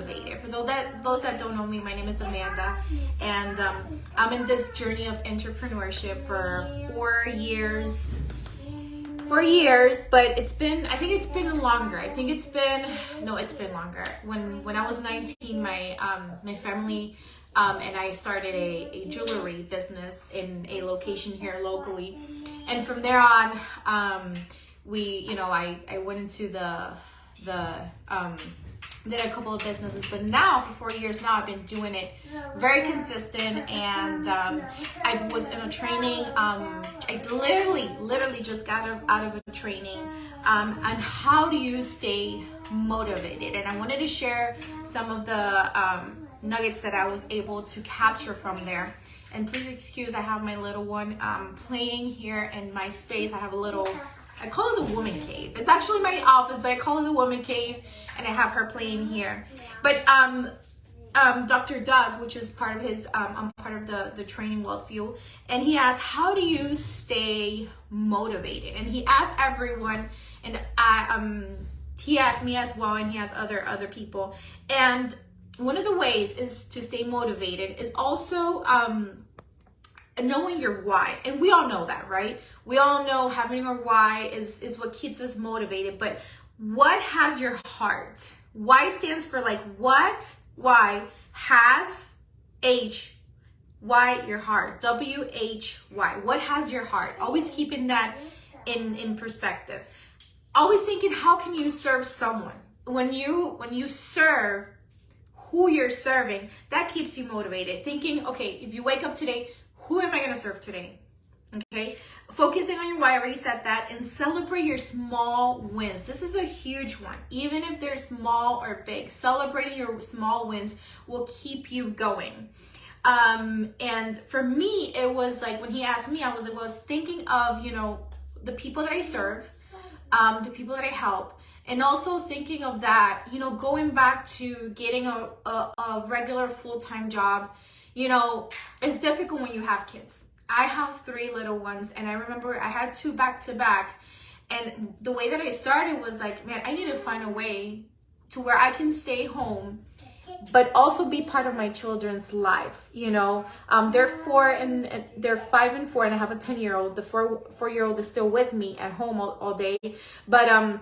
motivated. For those that don't know me, my name is Amanda, and I'm in this journey of entrepreneurship for 4 years. 4 years, but I think it's been longer. It's been longer. When I was 19, my family and I started a jewelry business in a location here locally, and from there on, I went into did a couple of businesses, but now for 4 years now I've been doing it very consistent, and I was in a training. I literally just got out of a training on how do you stay motivated, and I wanted to share some of the nuggets that I was able to capture from there. And please excuse, I have my little one playing here in my space. I have a little, I call it the woman cave. It's actually my office, but I call it the woman cave, and I have her playing here. But Dr. Doug, which is part of his, I'm part of the training Wealth Fuel, and he asked, how do you stay motivated? And he asked everyone, and he asked me as well, and he asked other people. And one of the ways is to stay motivated is also knowing your why. And we all know that, right? We all know having our why is what keeps us motivated. But what has your heart? Why stands for like what, why, has, H, why, your heart, W-H-Y. What has your heart? Always keeping that in perspective. Always thinking, how can you serve someone? When you serve who you're serving, that keeps you motivated. Thinking, okay, if you wake up today, who am I going to serve today? Okay, focusing on your why, I already said that, and celebrate your small wins. This is a huge one. Even if they're small or big, celebrating your small wins will keep you going. And for me, it was like when he asked me, I was thinking of, the people that I serve, the people that I help, and also thinking of that, going back to getting a regular full-time job. It's difficult when you have kids. I have 3 little ones, and I remember I had 2 back-to-back, and the way that I started was like, man, I need to find a way to where I can stay home but also be part of my children's life. They're 4 and they're 5 and 4, and I have a 10-year-old. The 4-year-old is still with me at home all day, but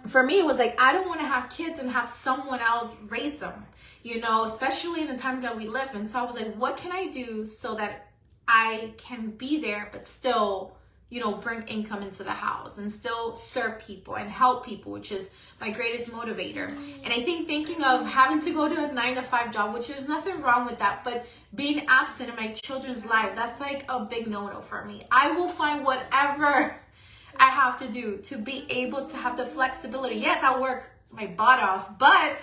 for me, it was like, I don't want to have kids and have someone else raise them, especially in the times that we live in. So I was like, what can I do so that I can be there, but still, bring income into the house and still serve people and help people, which is my greatest motivator. And I think thinking of having to go to a 9-to-5 job, which there's nothing wrong with that, but being absent in my children's life, that's like a big no-no for me. I will find whatever I have to do to be able to have the flexibility. Yes, I work my butt off, but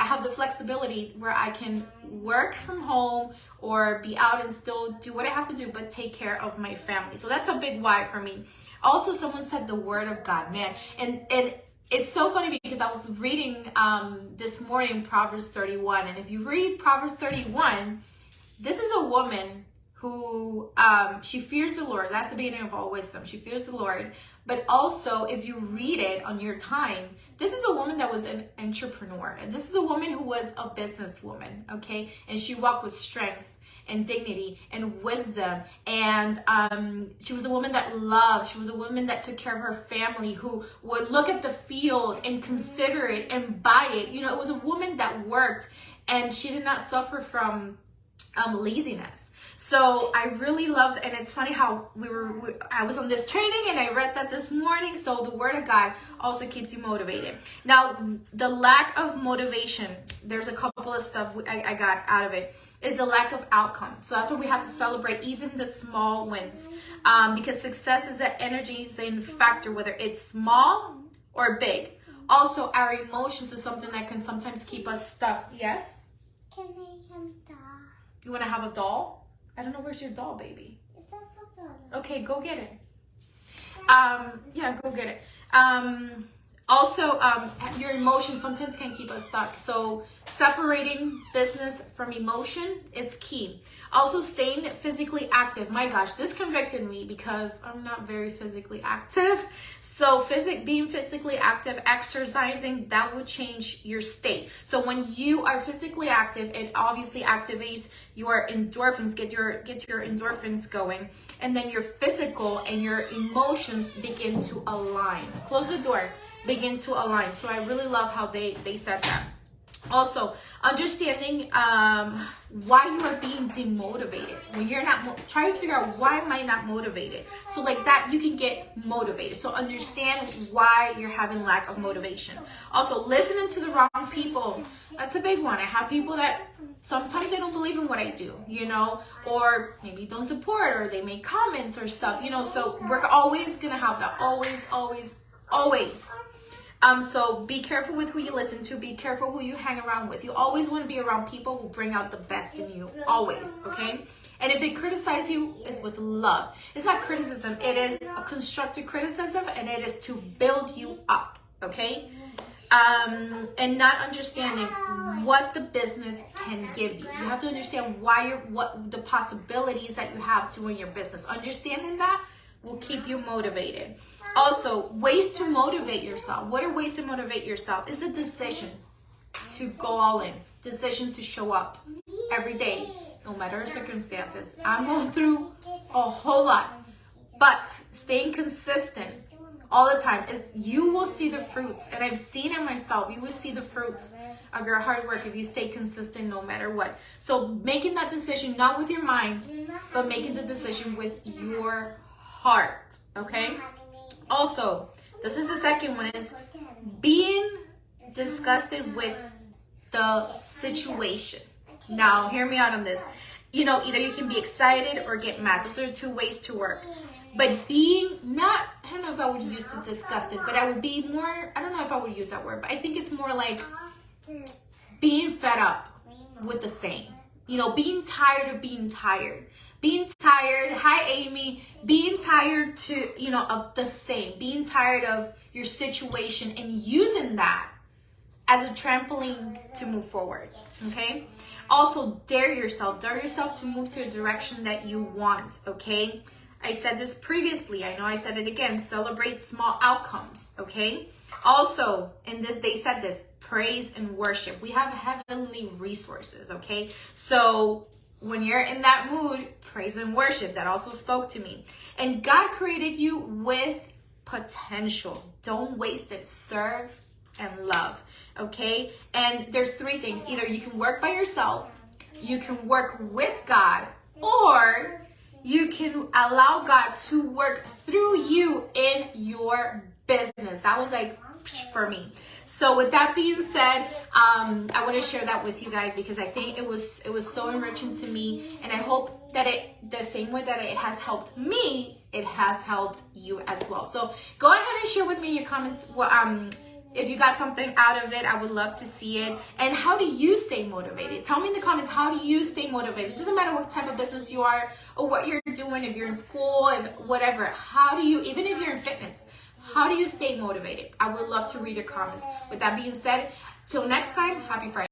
I have the flexibility where I can work from home or be out and still do what I have to do, but take care of my family. So that's a big why for me. Also, someone said the word of God, man. And it's so funny because I was reading this morning Proverbs 31. And if you read Proverbs 31, this is a woman who she fears the Lord. That's the beginning of all wisdom. She fears the Lord. But also, if you read it on your time, this is a woman that was an entrepreneur. And this is a woman who was a businesswoman, okay? And she walked with strength and dignity and wisdom. And she was a woman that loved. She was a woman that took care of her family, who would look at the field and consider it and buy it. It was a woman that worked, and she did not suffer from laziness. So I really loved, and it's funny how I was on this training and I read that this morning. So the word of God also keeps you motivated. Now, the lack of motivation, there's a couple of stuff I got out of it, is the lack of outcome. So that's why we have to celebrate even the small wins, because success is an energizing factor, whether it's small or big. Also, our emotions is something that can sometimes keep us stuck. Yes? Can I have a doll? You want to have a doll? I don't know, where's your doll, baby? It's also doll. Okay, go get it. Yeah, go get it. Also, your emotions sometimes can keep us stuck. So separating business from emotion is key. Also, staying physically active. My gosh, this convicted me because I'm not very physically active. So being physically active, exercising, that will change your state. So when you are physically active, it obviously activates your endorphins, get your endorphins going. And then your physical and your emotions begin to align. Close the door. Begin to align. So I really love how they said that. Also, understanding why you are being demotivated. When you're not, try to figure out why am I not motivated. So like that, you can get motivated. So understand why you're having lack of motivation. Also, listening to the wrong people. That's a big one. I have people that sometimes they don't believe in what I do, you know, or maybe don't support, or they make comments or stuff, you know. So we're always gonna have that. Always. So be careful with who you listen to. Be careful who you hang around with. You always want to be around people who bring out the best in you. Always, okay? And if they criticize you, it's with love. It's not criticism. It is a constructive criticism, and it is to build you up, okay? And not understanding what the business can give you. You have to understand what the possibilities that you have doing your business. Understanding that will keep you motivated. Also, ways to motivate yourself. What are ways to motivate yourself? Is the decision to go all in. Decision to show up every day, no matter circumstances. I'm going through a whole lot, but staying consistent all the time is you will see the fruits. And I've seen it myself. You will see the fruits of your hard work if you stay consistent no matter what. So making that decision, not with your mind, but making the decision with your heart, okay? Also, this is the second one, is being disgusted with the situation. Now, hear me out on this. You know, either you can be excited or get mad. Those are two ways to work. But being not, I don't know if I would use the disgusted, but I would be more, I don't know if I would use that word, but I think it's more like being fed up with the same. You know, being tired of being tired. Being tired, hi Amy, being tired of the same. Being tired of your situation and using that as a trampoline to move forward, okay? Also, dare yourself to move to a direction that you want, okay? I said this previously, I know I said it again, celebrate small outcomes, okay? Also, and they said this, praise and worship. We have heavenly resources, okay? So when you're in that mood, praise and worship. That also spoke to me. And God created you with potential. Don't waste it. Serve and love, okay? And there's three things. Either you can work by yourself, you can work with God, or you can allow God to work through you in your business. That was like for me. So with that being said, I want to share that with you guys because I think it was so enriching to me, and I hope that the same way that it has helped me, it has helped you as well. So go ahead and share with me your comments. If you got something out of it, I would love to see it. And how do you stay motivated? Tell me in the comments, how do you stay motivated? It doesn't matter what type of business you are or what you're doing, if you're in school, whatever. How do you, even if you're in fitness, how do you stay motivated? I would love to read your comments. With that being said, till next time, happy Friday.